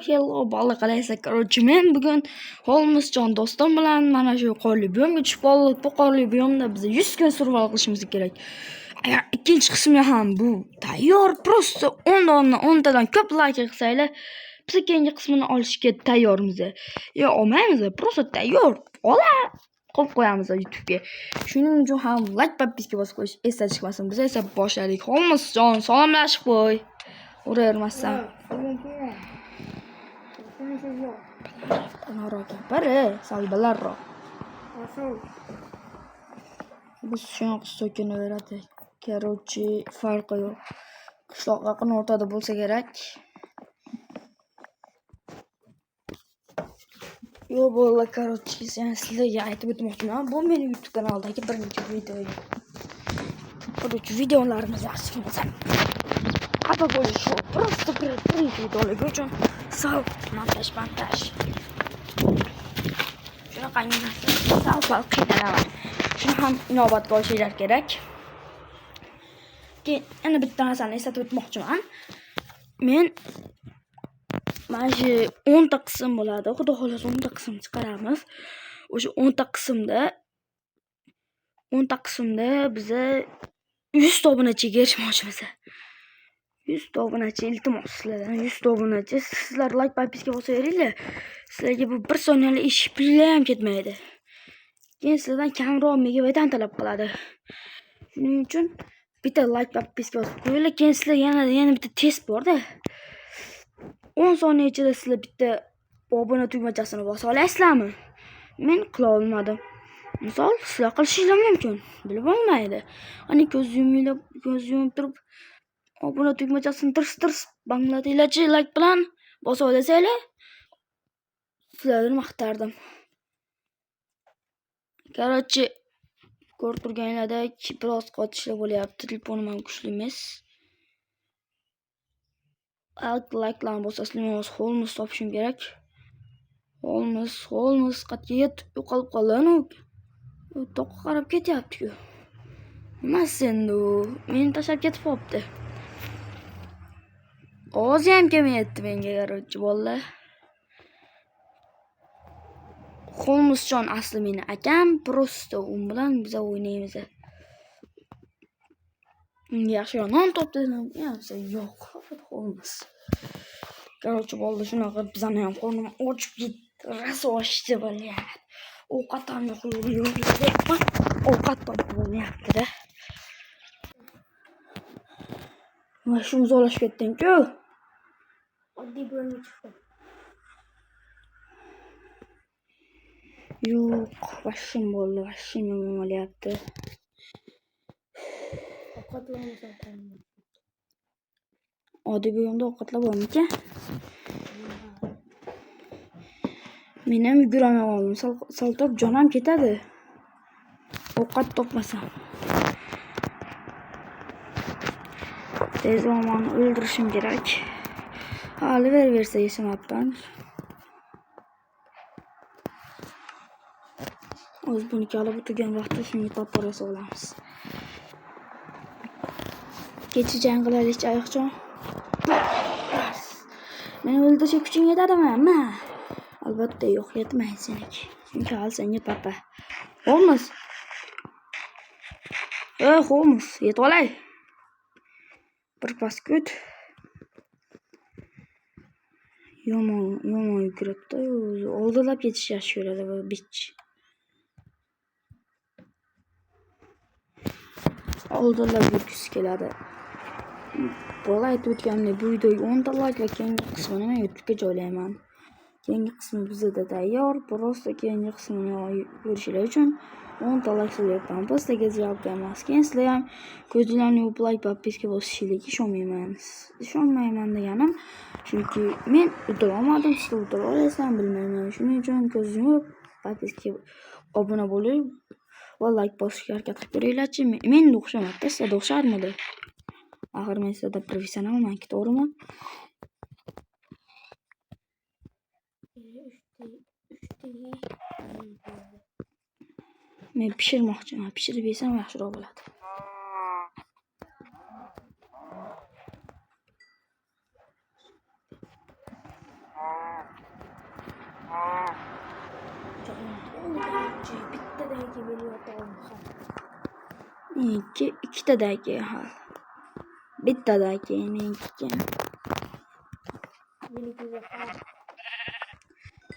Hello balla qalaysiz? Короче, men bugun Holmesjon do'stim bilan mana shu qorli buyumga tushib qoldik. Bu qorli buyumda biz 100 kun survival qilishimiz kerak. Agar ikkinchi qismi ham bu tayyor, просто 10 tadan ko'p like qilsanglar, biz ikkinchi qismini olishga tayyormiz. Yo, olmaymiz, просто tayyor. Qo'yib qo'yamiz YouTube'ga. Shuning uchun ham like podpiska bosib qo'yish esda chiqmasin. Biz esa boshladik. Holmesjon, salomlashib qo'y. Uravermasdan. Biri salbalarroq. Biz shunaqa so'kinaveradi. Короче, farqi yo'q. Qishloq yaqin o'rtada bo'lsa kerak. Yo bo'ldi, короче, sen sizlarga aytib o'tmoqchiman. Bu mening YouTube kanaldagi birinchi video. Короче, videolarimiz yaxshi bo'lsa, xafa bo'lish yo'q. Просто birinchi videolar uchun sal montaj. Shunaqangi narsa sal qiynalaman. Shuni ham inobatga olishinglar kerak. Yana bitta narsani eslatib o'tmoqchiman. Men mana shu 10 ta qism bo'ladi. Xudo xolasa 10 ta qism chiqaramiz. O'sha 10 ta qismda biz 100 ta obunachiga erishmoqchimiz. 100 ta obunachi iltimos sizlardan 100 ta obunachi. Sizlar like podpiska bosaveringlar. Sizlarga bu 1 soniyalik ish puli ham ketmaydi. Keyin sizlardan kamroq megabaytdan talab qiladi. Shuning uchun bitta like podpiska bosib qo'yinglar. Keyin sizlar yana bitta test bor-da. 10 soniya ichida sizlar bitta obuna tugmachasini bosa olasizlarmi? Men qila olmadim. Misol sizlar qilishingiz mumkin. Bilib olmaydi. Ani ko'z yumib turib obuna tugmachasini tirs bangladinglarchi like bilan bosa olasizlar. Sizlarni maqtardim. Короче, ko'rib turganinglardek biroz qotishlar bo'lyapti. Telefonim ham kuchli emas. Like-larni bosasizlar, Holmes topishim kerak. Holmes qayerga yo'qolib qoldi-ku. U toqqa qarab ketyapti-ku. Nima endi u? Meni tashlab ketib qopti. Ovozi ham kelmayapti menga, короче, bolalar. Holmesjon asli meni akam, просто u bilan biz o'ynaymiz. Yaxshiroq non topdi, yo'q. Holmes. Короче, bo'ldi shunaqa, bizani ham qornim ochib ketdi, raso ochdi bo'lyapti. Ovqat ham yo'q. Ovqat topib bo'lmayapti-da. Mana shu uzolashib ketdim-ku. Oddiy bo'lib chiqdi. Yo'q, vashim bo'ldi, vashim yomon bo'lyapti. Oddiy bo'yimda ovqatlar bormikan? Men ham yuguraman olim. Saltob jonam ketadi. Ovqat topmasam. Tezroq o'ldirishim kerak. Hali versa yeshamabman. O'z buni kalib o'tirgan vaqtda shunga topib olamiz. Kecha jang qilaylik, ayoqjon. Meni o'ldirishga kuching yetadimi? Albatta yo'q, yetmaydi seniki. Chunki hali senga papa. Holmes. Holmes, yetib olay. Bir pas kut. Yomon yuguradi. Oldilab ketish yaxshi ko'radi bu bitch. Oldilab yurgisi keladi. Bola aytib o'tganimdek, bu videoga 10 ta like va keyingi qismini men YouTube'ga joylayman. Keyingi qismi bizda tayyor. Просто keyingi qismini ko'rishlar uchun 10 ta like so'rayapman. Просто gaziyab emas. Keyin sizlar ham ko'zinglarni yumib like podpiska bosishingizga ishonmayman deganim. Chunki men udira olmadim, sizlar udira olasizlarmi bilmayman. Shuning uchun ko'zingizni yumib podpiska obuna bo'ling va like bosishga harakat qilib ko'ringlarchi. Men o'xshamayapti, sizlarga o'xsharmidi? Axir men sizlardan professionalman, to'g'rimi? Men pishirmoqchiman. Pishirib yesam yaxshiroq bo'ladi. Bittadagi bo'lyotgan ham. Ikkitadagi hal. Bittadagi meniki.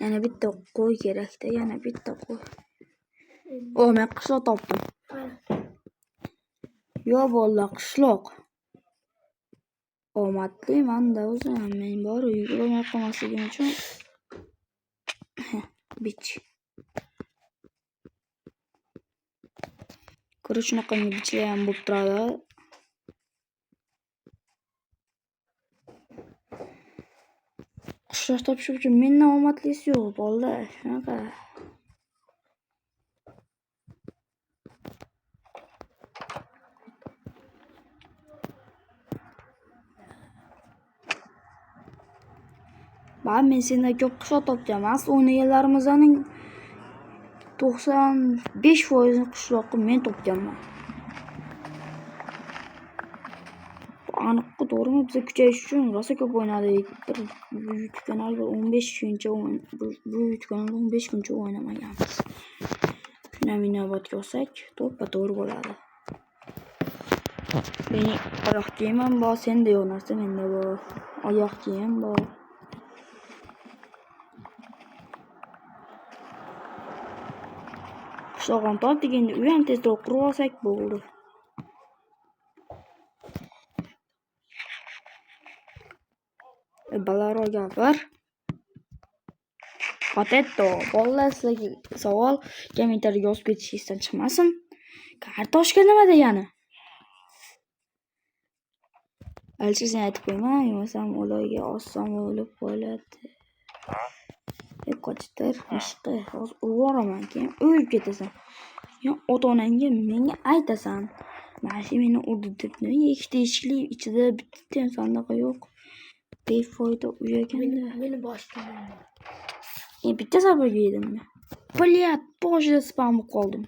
Yana bitta qo'y kerakda, yana bitta qo'y. Men qishloq topdim. Yo bolla qishloq. Omadlimanda o'zim, men bor yugurmay qolmasligim uchun. Bich. Ko'ra shunaqa bichlar ham bo'lib turadi. Qishloq topish uchun mendan omadlisi yo'q, bola. Shunaqa. Men sendan ko'p qishloq topganman. O'ynaganlarimizning 95% qishloqni men topganman. Aniqqa to'g'rimi? Biz kuchayish uchun rosa ko'p o'ynadik. Bu kanalga 15 kuncha bu kanalga 15 kuncha o'ynamaganmiz. Shuni inobatga olsak, to'g'ri bo'ladi. Mening oyoq kiyimim bor, senda yo'q narsa menda bor. Oyoq kiyim bor. Qishloqni topdik, endi uy ham tezroq qurib olsak bo'ldi. Balarga gapir. Potato. Bolalar sizlarga savol kommentariyga yozib ketishingizdan chiqmasin. Kartoshka nima degani? Alchizini aytib qo'yman, yo'qsam o'loyga ossam o'lib qoladi. Qochtir, ishqi, hozir urvoraman, keyin o'lib ketasan. Yo ota-onangga menga aytasan. Mana shu meni urdi deb, ikkita eshikli ichida bitta ham sandiq yo'q. Befoyda uyaganda. Meni boshdan. Bitta sabrga yedimmi? Plyat boshida spam qoldim.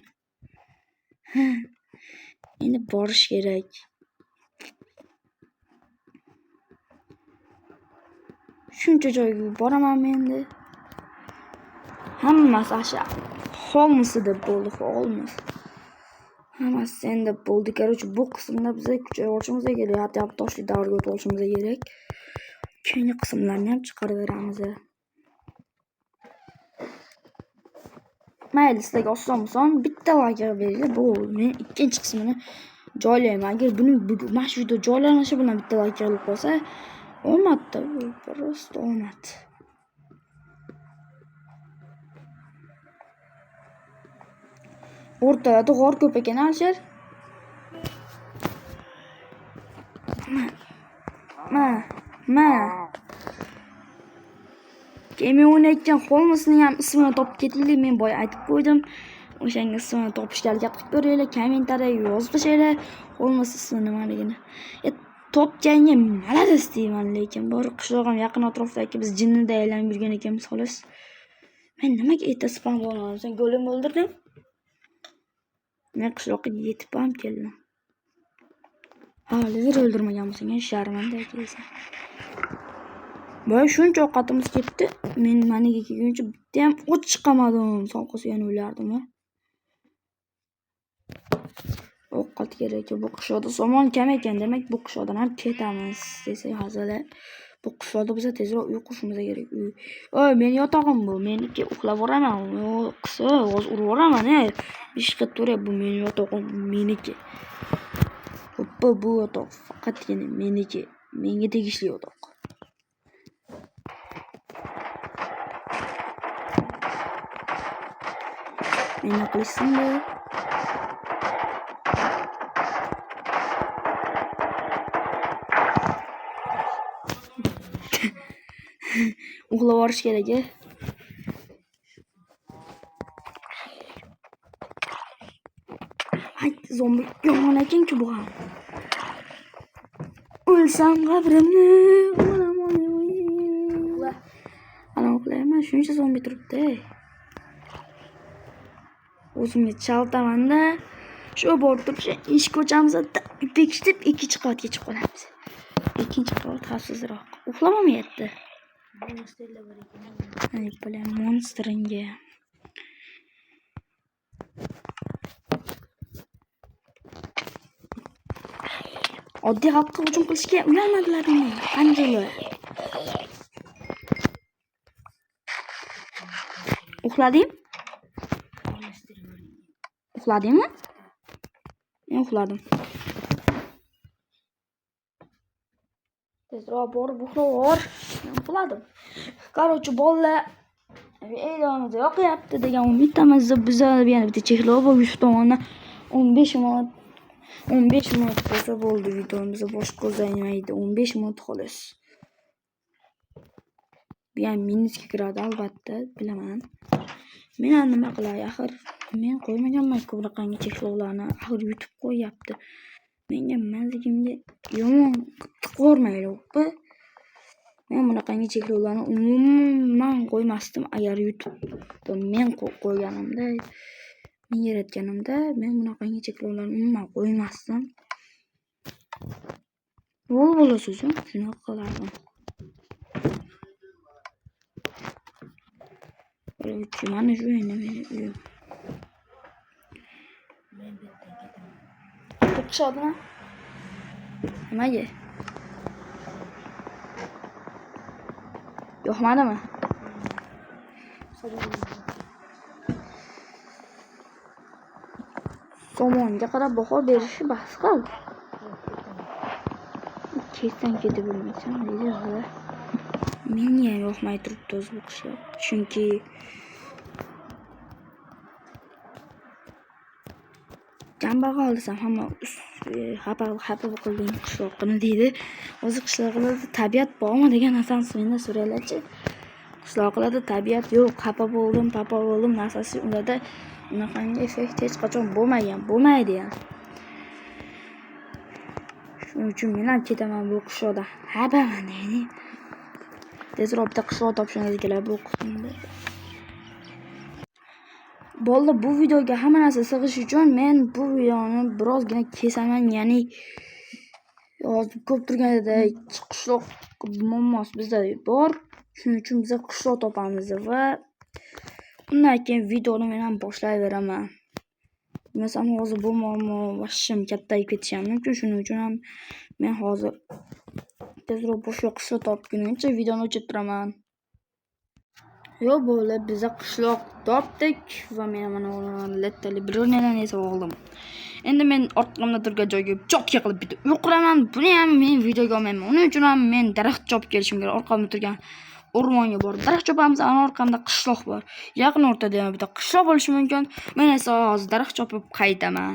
Endi borish kerak. Shuncha joyga boraman endi. Hammasi asha holmisida bo'ldi, holmis. Hammasi senda bo'ldi. Короче, bu qismda biza kuchayishimiz kerak, hatta toshli davrga o'tishimiz kerak. Keyingi qismlarni ham chiqarib beramiz. Mayli, sizlarga oson bitta like beringlar, bo'ldi. Men ikkinchi qismini joylayman. Agar buning mana shu video joylanishi bilan bitta like olib qolsa, omadda, просто omad. O'rtada g'or ko'p ekan, Alisher. Ma. Keyin o'ynayotgan Holmesning ham ismini topib ketinglar. Men boya aytib qo'ydim. O'shanga ismini topishga harakat qilib ko'ringlar, kommentariyaga yozib tashlaylar. Holmes ismi nimaligini. Topganga malades deyman, lekin bor qishlog'im yaqin atrofdagi biz jinnida aylanib yurgan ekanmiz, xolos. Men nimaga erta spam bo'lmadim? Sen go'lim o'ldirding? Men qishloqqa yetib ham keldim. Hali o'ldirmagan bo'lsang, sharmanda ekansan. Boya shuncha ovqatimiz ketdi. Men maniga kelguncha bitta ham och chiqamadim. Sovqasi yana o'lardim. Ovqat kerak. Bu qishloqda somon kam ekan, demak bu qishloqdan ham ketamiz desak hazili. Bu qishloqda biz tezroq uy qurishimiz kerak. Oy, men yotog'im bu. Meniki uxlab o'raman. Qisa, hozir urib o'raman. Ishqib turib, bu men yotog'im, meniki. Bu yotoq faqatgina meniki. Menga tegishli yotoq. Meni qilishsin-da. Uxlab olish kerak. Zombi yomon ekan-ku bu ham. O'lsam qabrimni. Ana uxlayman, shuncha zombi turibdi. O'zimga chaltaman-da. Shu borib turib, eshik ochamiz, tekishib ikkinchi qavatga chiqib qolamiz. Ikkinchi qavat xavfsizroq. Uxlamamayapti. Ayıp bilan monstringa. Oddiy xalqqa hujum qilishga uyalmadilarmi? Qanjili. Uxlading? Uxladingmi? Men uxladim. Tezroq borib uxlab. Men uxladim. Короче, bolalar e'lonida yoqyapti degan umiddamizda bizda yana bitta cheklov bor. 100 tomonni 15 minut 15 minut bo'lsa bo'ldi videomizni boshqa uzaymaydi. 15 minut xolos. Bu ham minusga kiradi albatta, bilaman. Men nima qilay, axir men qo'ymaganman bunaqangi cheklovlarni. Axir YouTube qo'yapti. Menga mazligimga yomon qo'rmaydi. Men bunaqangi cheklovlarni umuman qo'ymasdim agar YouTube men qo'yganimda, men yaratganimda men bunaqangi cheklovlarni umuman qo'ymasdim. Bo'lasiz, shuni qilardim. Mana shu endi meni uyim. Chiqishadimi? Nimaga? Yo'qmadimi? Somonga qarab baho berishi bas qil. Kesdan ketib bo'lmaysan, dedi. Menga ham yoqmay turibdi o'zi bu qishloq. Chunki kambag'al desam hamma xafa qilding qishloqni deydi. O'zi qishloqlarda tabiat bormi degan narsani mendan so'raylarchi. Qishloqlarda tabiat yo'q, xafa bo'ldim, papa bo'ldim narsasi ularda unaqangi effekt hech qachon bo'lmaydi ham. Shuning uchun men ham ketaman bu qishloqdan. Habaman deydi. Tezroq bitta qishloq topishimiz kerak bu qismda. Bo'ldi, bu videoga hamma narsa sig'ishi uchun men bu videoni birozgina kesaman, ya'ni hozir ko'p turganida qishloq muammosi bizda bor. Shuning uchun biz qishloq topamiz va undan keyin videoni men ham boshlayveraman. Masalan, hozir bu muammo vashim kattayib ketishi mumkin. Shuning uchun ham men hozir tezroq boshqa qishloq topgunimcha videoni o'chirib turaman. Yo'q bo'ldi, biz qishloq topdik va men mana lettali bronyadan esa oldim. Endi men orqamda turgan joyga chopga qilib bitta uy quraman. Buni ham men videoga olmayman. Uning uchun ham men daraxt chopib kelishim kerak. Orqamda turgan o'rmonga borib daraxt chopamiz. Ana orqamda qishloq bor. Yaqin o'rtada ham bitta qishloq bo'lishi mumkin. Men esa hozir daraxt chopib qaytaman.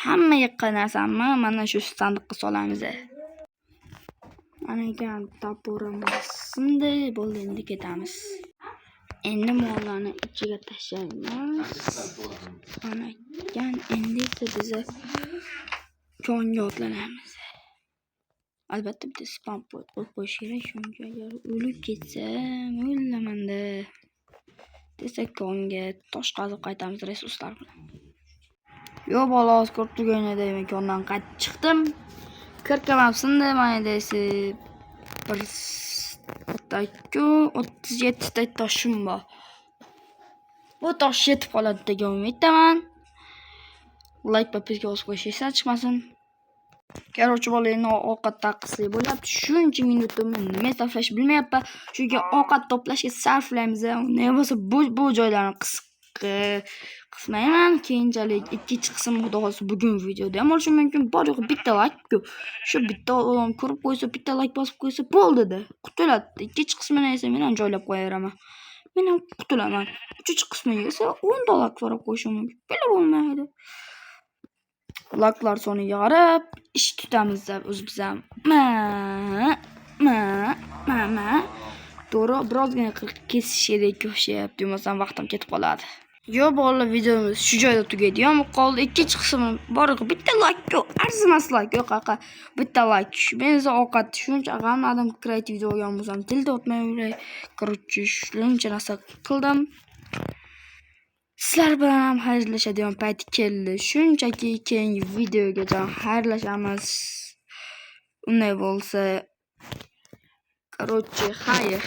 Hamma yiqqan narsamni mana shu sandiqqa solamiz. Ana ekan toporimiz sindi, bo'ldi, endi ketamiz. Endi mollarni ichiga tashlaymiz. Ana ekan endi biz konga otlanamiz. Albatta bitta spam qo'yib qo'yish kerak, chunki agar o'lib ketsam, o'lamanda. Desa konga tosh qazib qaytamiz resurslar bilan. Yo'q, bolos ko'p turganida men kondan qaytib chiqdim. Kirkamam sindi, mana desa bir 37 ta toshim bor. Bu tosh yetib qoladi degan umiddaman. Like va podpiska bosib qo'yish esdan chiqmasin. Короче, bolalarni ovqat taqislik bo'lyapti. Shuncha minutimni nima sarflash bilmayapman. Chunki ovqat to'plashga sarflaymiz. Ne bo'lsa bu joylarni qismayman. Keyinchalik ikkinchi qism xudo xolisa bugun videoda ham bo'lishi mumkin. Bor yo'q bitta like-ku. Shu bitta odam ko'rib qo'ysa, bitta like bosib qo'ysa bo'ldi-da. Qutuladi. Ikkinchi qismini esa men ham joylab qo'yaraman. Men ham qutulaman. Uchinchi qismiga esa 10 dollar qarab qo'yishim mumkin. Bilib bo'lmaydi. Laklar soniga qarab ish tutamiz biz ham. To'g'ri, birozgina kesish kerak o'xshayapti, demasam vaqtim ketib qoladi. Yo'q, bolalar, videomiz shu joyda tugaydi. Yo'q, qoldi ikkinchi qismi bor. Bitta like-ku, arzimas like yo'q, qaqa. Bitta like. Men esa ovqat shuncha g'amladim, kreativ video olgan bo'lsam, tilda o'tmay yuray. Короче, shuncha narsa qildim. Sizlar bilan ham xayrlashadigan payt keldi. Shunchaki keyingi videogacha xayrlashamiz. Unday bo'lsa, Короче, xayr.